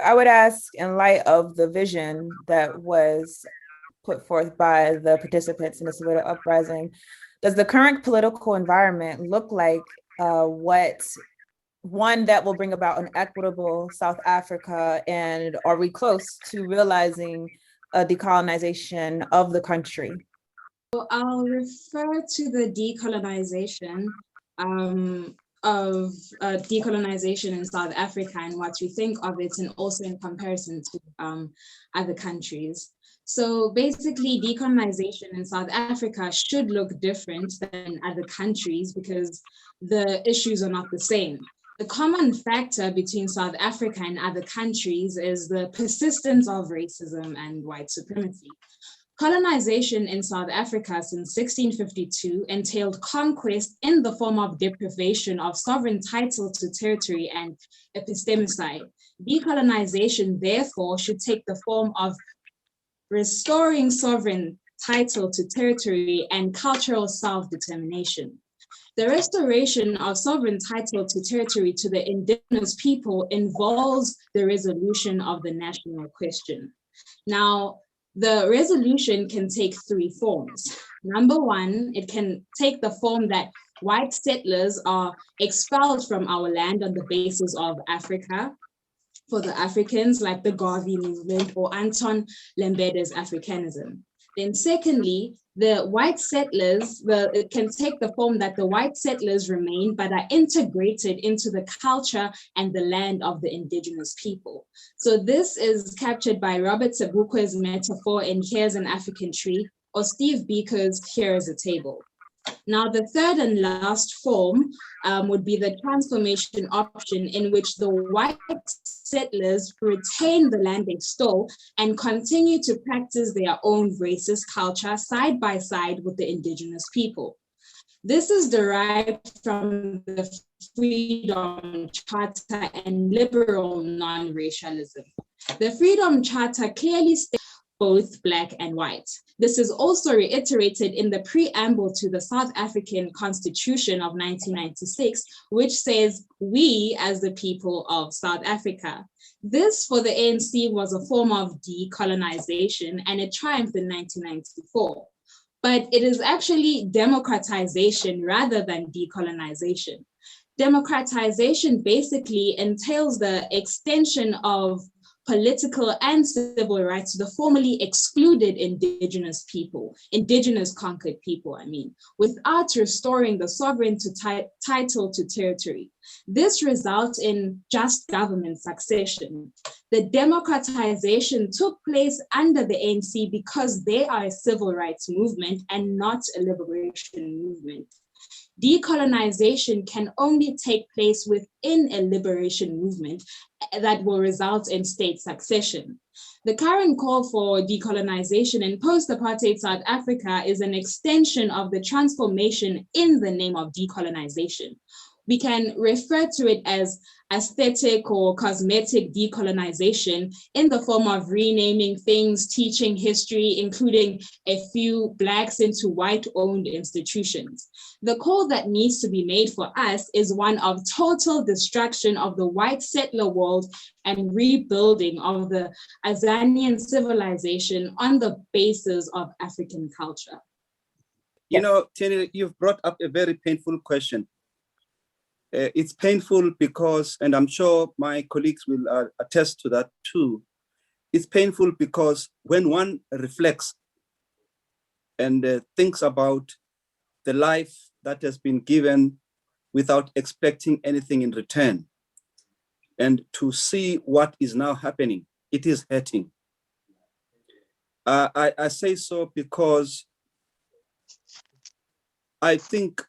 I would ask, in light of the vision that was put forth by the participants in the civil uprising, does the current political environment look like what one that will bring about an equitable South Africa, and are we close to realizing a decolonization of the country? I'll refer to the decolonization of decolonization in South Africa and what we think of it, and also in comparison to other countries. So basically, decolonization in South Africa should look different than other countries because the issues are not the same. The common factor between South Africa and other countries is the persistence of racism and white supremacy. Colonization in South Africa since 1652 entailed conquest in the form of deprivation of sovereign title to territory and epistemicide. Decolonization, therefore, should take the form of restoring sovereign title to territory and cultural self-determination. The restoration of sovereign title to territory to the indigenous people involves the resolution of the national question. Now, the resolution can take three forms. Number one, it can take the form that white settlers are expelled from our land on the basis of Africa for the Africans, like the Garvey movement or Anton Lembede's Africanism. Then secondly, the white settlers, it can take the form that the white settlers remain but are integrated into the culture and the land of the indigenous people. So this is captured by Robert Sebukwe's metaphor in Here's an African Tree, or Steve Biko's Here is a Table. Now, the third and last form would be the transformation option, in which the white settlers retain the land they stole and continue to practice their own racist culture side by side with the indigenous people. This is derived from the Freedom Charter and liberal non-racialism. The Freedom Charter clearly states both Black and white. This is also reiterated in the preamble to the South African Constitution of 1996, which says, "We as the people of South Africa." This for the ANC was a form of decolonization, and it triumphed in 1994. But it is actually democratization rather than decolonization. Democratization basically entails the extension of political and civil rights to the formerly excluded indigenous people, indigenous conquered people, without restoring the sovereign title to territory. This results in just government succession. The democratization took place under the ANC because they are a civil rights movement and not a liberation movement. Decolonization can only take place within a liberation movement that will result in state succession. The current call for decolonization in post-apartheid South Africa is an extension of the transformation in the name of decolonization. We can refer to it as aesthetic or cosmetic decolonization in the form of renaming things, teaching history, including a few Blacks into white-owned institutions. The call that needs to be made for us is one of total destruction of the white settler world and rebuilding of the Azanian civilization on the basis of African culture. You know, Tierney, you've brought up a very painful question. It's painful because, and I'm sure my colleagues will attest to that too, it's painful because when one reflects and thinks about the life that has been given without expecting anything in return, and to see what is now happening, it is hurting. I say so because I think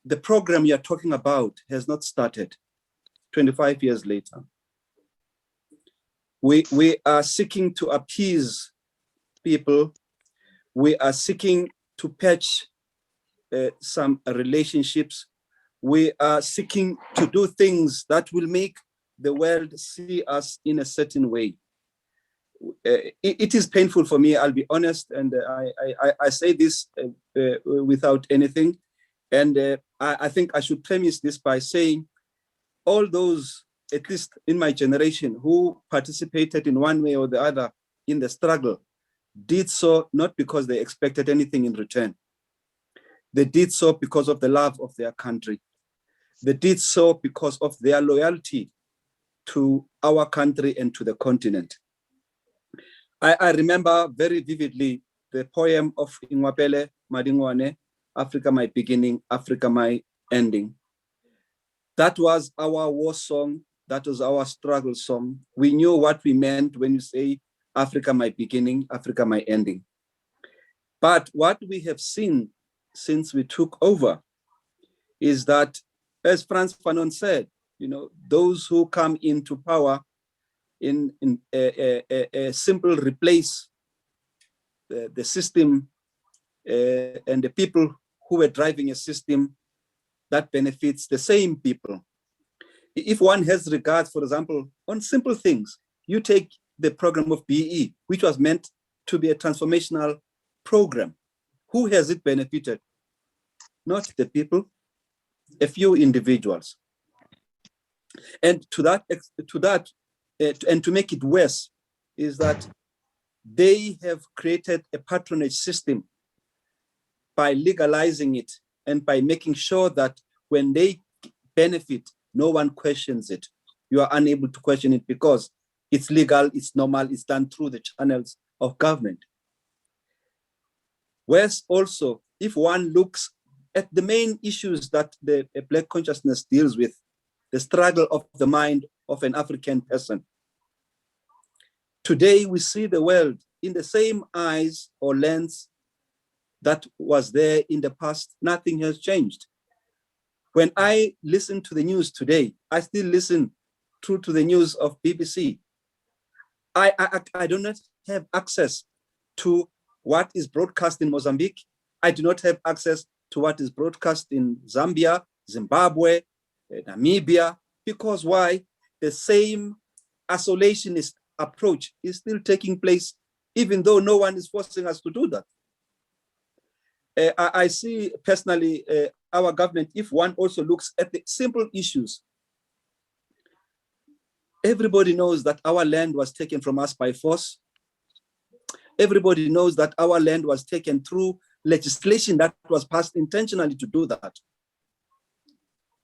the program you're talking about has not started 25 years later. We are seeking to appease people. We are seeking to patch some relationships. We are seeking to do things that will make the world see us in a certain way. It is painful for me, I'll be honest, and I say this without anything. And I think I should premise this by saying all those at least in my generation, who participated in one way or the other in the struggle, did so not because they expected anything in return. They did so because of the love of their country. They did so because of their loyalty to our country and to the continent. I remember very vividly the poem of Ingwapele Madingwane, Africa My Beginning, Africa My Ending. That was our war song. That was our struggle song. We knew what we meant when you say Africa My Beginning, Africa My Ending. But what we have seen since we took over is that, as Frantz Fanon said, those who come into power in a simple replace the system and the people who were driving a system that benefits the same people. If one has regard, for example, on simple things, you take the program of BE, which was meant to be a transformational program. Who has it benefited? Not the people, a few individuals. And and to make it worse, is that they have created a patronage system by legalizing it and by making sure that when they benefit, no one questions it. You are unable to question it because it's legal, it's normal, it's done through the channels of government. Whereas also, if one looks at the main issues that the Black consciousness deals with, the struggle of the mind of an African person. Today, we see the world in the same eyes or lens that was there in the past. Nothing has changed. When I listen to the news today, I still listen through to the news of BBC. I do not have access to what is broadcast in Mozambique. I do not have access to what is broadcast in Zambia, Zimbabwe, Namibia, because why? The same isolationist approach is still taking place, even though no one is forcing us to do that. I see personally our government, if one also looks at the simple issues, everybody knows that our land was taken from us by force. Everybody knows that our land was taken through legislation that was passed intentionally to do that.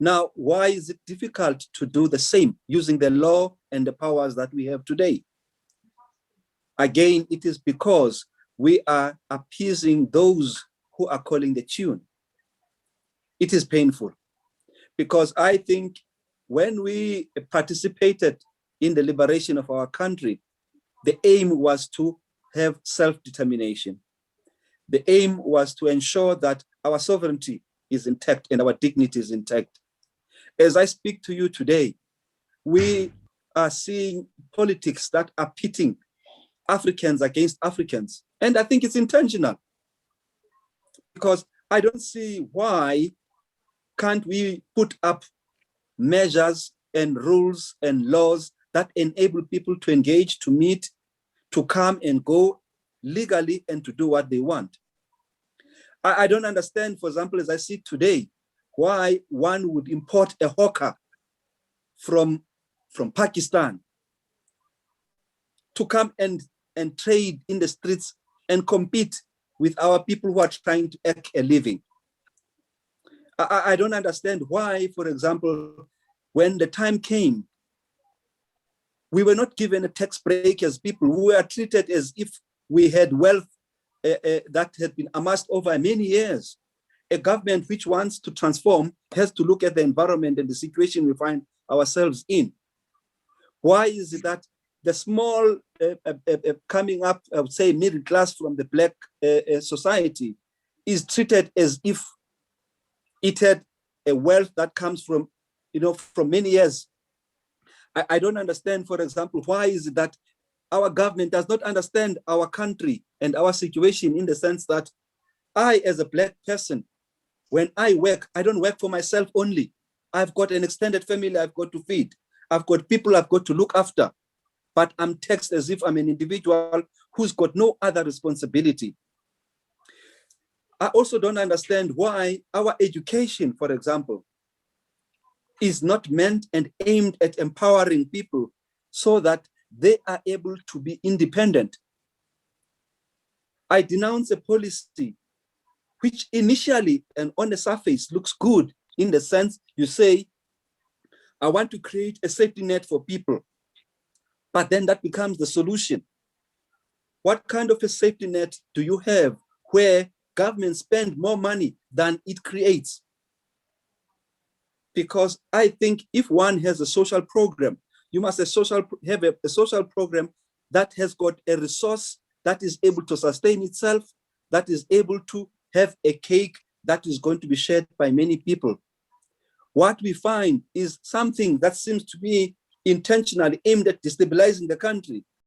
Now, why is it difficult to do the same using the law and the powers that we have today? Again, it is because we are appeasing those who are calling the tune. It is painful because I think when we participated in the liberation of our country, the aim was to have self-determination. The aim was to ensure that our sovereignty is intact and our dignity is intact. As I speak to you today, we are seeing politics that are pitting Africans against Africans. And I think it's intentional because I don't see why can't we put up measures and rules and laws that enable people to engage, to meet, to come and go legally and to do what they want. I don't understand, for example, as I see today, why one would import a hawker from Pakistan to come and trade in the streets and compete with our people who are trying to make a living. I don't understand why, for example, when the time came, we were not given a tax break as people who were treated as if we had wealth that had been amassed over many years. A government which wants to transform has to look at the environment and the situation we find ourselves in. Why is it that the small coming up, I would say, middle class from the Black society is treated as if it had a wealth that comes from, from many years? I don't understand, for example, why is it that our government does not understand our country and our situation, in the sense that I, as a Black person, when I work, I don't work for myself only. I've got an extended family I've got to feed. I've got people I've got to look after. But I'm taxed as if I'm an individual who's got no other responsibility. I also don't understand why our education, for example, is not meant and aimed at empowering people so that they are able to be independent. I denounce a policy which initially and on the surface looks good, in the sense you say, I want to create a safety net for people, but then that becomes the solution. What kind of a safety net do you have where government spend more money than it creates? Because I think if one has a social program, you must have a social program that has got a resource that is able to sustain itself, that is able to have a cake that is going to be shared by many people. What we find is something that seems to be intentionally aimed at destabilizing the country.